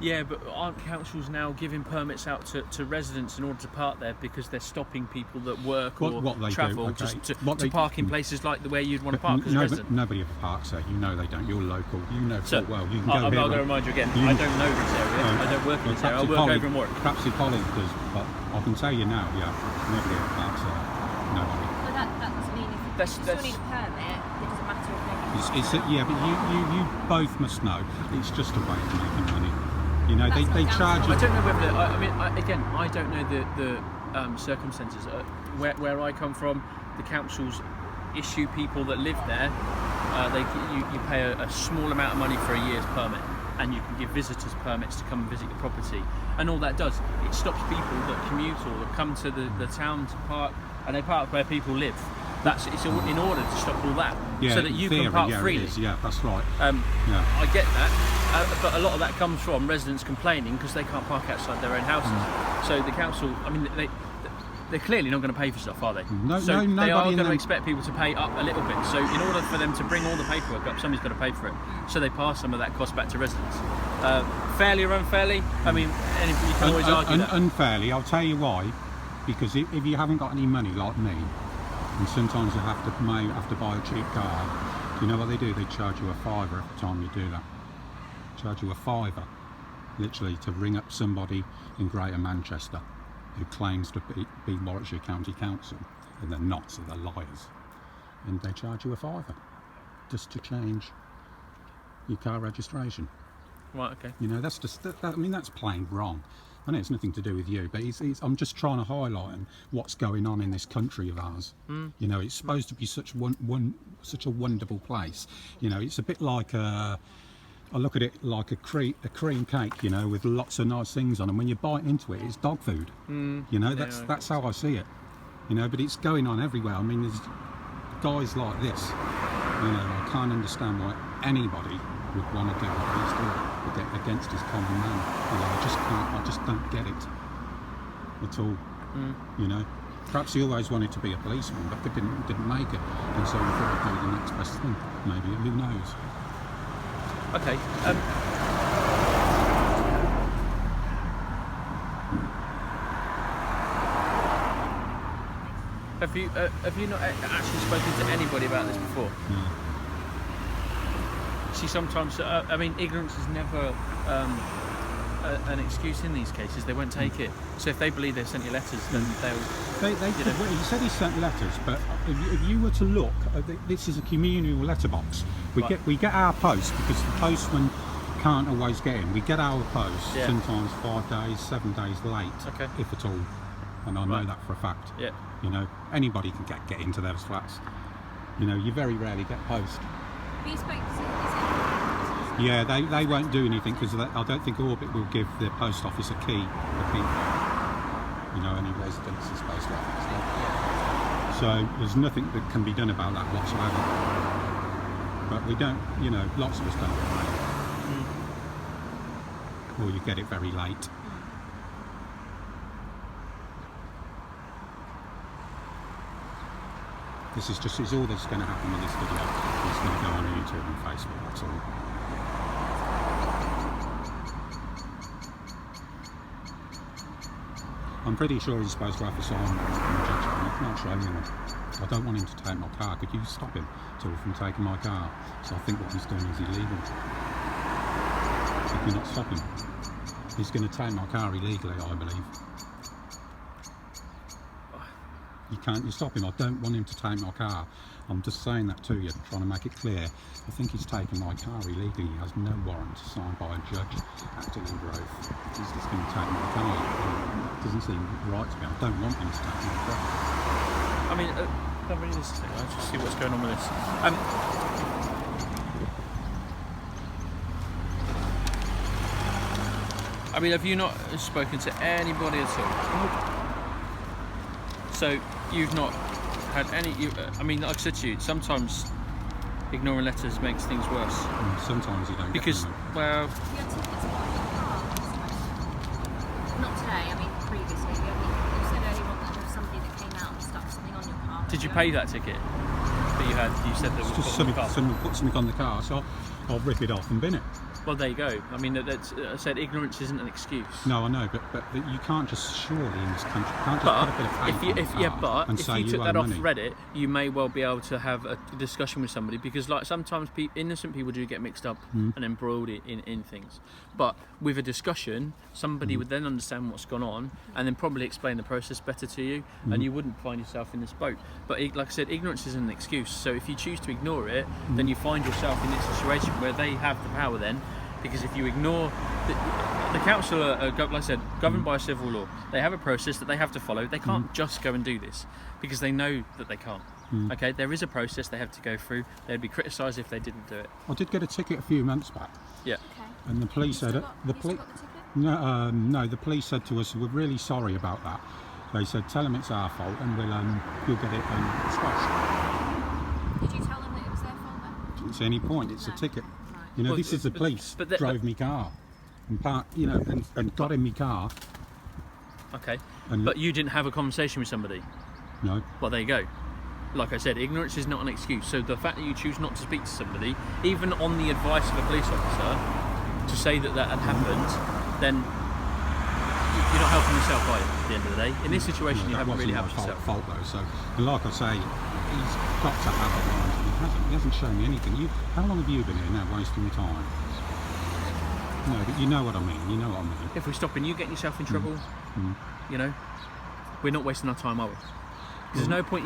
Yeah, but aren't councils now giving permits out to residents in order to park there because they're stopping people that work or travel just to park in places like the way you'd want to park as a resident? Nobody ever parks there. You know they don't. You're local. You know full well. You can go I'm here. not going to remind you again. I don't know this area. I don't work in this area. I work over in Warwick. Perhaps your colleague does, but I can tell you now, nobody ever parks there. Nobody. Well, that doesn't mean if you still need a permit, it doesn't matter if But you both must know it's just a way of making money. You know, they charge you. I don't know whether. I don't know the circumstances. Where I come from, the councils issue people that live there. You pay a small amount of money for a year's permit, and you can give visitors permits to come and visit your property. And all that does, it stops people that commute or that come to the town to park, and they park where people live. It's in order to stop all that, so that you can park freely. That's right. I get that, but a lot of that comes from residents complaining because they can't park outside their own houses. So the council, they're clearly not going to pay for stuff, are they? They are going to expect people to pay up a little bit. So in order for them to bring all the paperwork up, somebody's got to pay for it. So they pass some of that cost back to residents. Fairly or unfairly? You can always argue that. Unfairly, I'll tell you why. Because if you haven't got any money like me, and sometimes you have to buy a cheap car, you know what they do? They charge you a £5 every time you do that. Charge you a £5, literally, to ring up somebody in Greater Manchester who claims to be Warwickshire County Council, and they're not, so they're liars. And they charge you a £5 just to change your car registration. Right, okay. You know, that's just, that's plain wrong. I know it's nothing to do with you, but I'm just trying to highlight what's going on in this country of ours. You know, it's supposed to be such a wonderful place. You know, it's a bit like I look at it like a cream cake, you know, with lots of nice things on, and when you bite into it, it's dog food. You know, that's how I see it. You know, but it's going on everywhere. I mean, there's guys like this. You know, I can't understand why anybody would want to do what he's doing against his common man. You know, I just don't get it at all. You know, perhaps he always wanted to be a policeman, but didn't make it, and so he thought he'd do the next best thing. Maybe, who knows? Okay. Have you not actually spoken to anybody about this before? No. See, sometimes ignorance is never an excuse in these cases. They won't take it. So if they believe they've sent you letters, then they'll. He said he sent letters, but if you were to look, this is a communal letterbox. We get our post because the postman can't always get in. We get our post sometimes 5 days, 7 days late, if at all. And I know that for a fact. Yeah. You know, anybody can get into those flats. You know, you very rarely get post. Have you spoken to Yeah, they won't do anything because I don't think Orbit will give the post office a key. You know, any residents is supposed to have. So there's nothing that can be done about that whatsoever. But we don't, you know, lots of us don't get mail. Or you get it very late. This is all that's going to happen in this video. It's going to go on YouTube and Facebook, that's all. I'm pretty sure he's supposed to have a sign on the judge, but he can't show me one. I don't want him to take my car. Could you stop him from taking my car? So I think what he's doing is illegal. Could you not stop him? He's going to take my car illegally, I believe. You stop him. I don't want him to take my car. I'm just saying that to you, trying to make it clear. I think he's taken my car illegally. He has no warrant signed by a judge acting in Grove. He's just going to take my car. It doesn't seem right to me. I don't want him to take my car. I mean, let me read this thing. I'll just see what's going on with this. I mean, have you not spoken to anybody at all? So you've not had any. Like I said to you, sometimes ignoring letters makes things worse. Sometimes you don't. Because, well. Not today. I mean, previously. You said earlier on that there was somebody that came out and stuck something on your car. Did you pay that ticket? But you said that It's was just put on the car. someone put something on the car, so I'll rip it off and bin it. Well, there you go. I mean, I said ignorance isn't an excuse. No, I know, but you can't just surely in this country. You can't just put a bit of paper on the car and say if you took owe that off money. Reddit, you may well be able to have a discussion with somebody, because like sometimes innocent people do get mixed up and embroiled in things. But with a discussion, somebody would then understand what's gone on and then probably explain the process better to you, and you wouldn't find yourself in this boat. But like I said, ignorance isn't an excuse. So if you choose to ignore it, then you find yourself in this situation where they have the power then. Because if you ignore the council are, like I said, governed by a civil law. They have a process that they have to follow. They can't just go and do this because they know that they can't. Okay, there is a process they have to go through. They'd be criticised if they didn't do it. I did get a ticket a few months back. Yeah. Okay. And the police said the police. No, the police said to us, "We're really sorry about that." They said, "Tell them it's our fault, and you'll get it squashed." Did you tell them that it was their fault then? Didn't see any point. It's a ticket. Right. You know, Well, this is the police but drove me car and parked, you know, and got in me car. Okay. And But you didn't have a conversation with somebody. no, Well, there you go. Like I said, ignorance is not an excuse. So the fact that you choose not to speak to somebody, even on the advice of a police officer, to say that had happened, then you're not helping yourself, are you, at the end of the day? In this situation, you that haven't really wasn't helped my yourself. fault though. So, and like I say, he's got to have it. He hasn't shown me anything. How long have you been here now, wasting your time? No, but you know what I mean. You know what I mean. If we're stopping you getting yourself in trouble, you know, we're not wasting our time, are we? 'Cause there's no point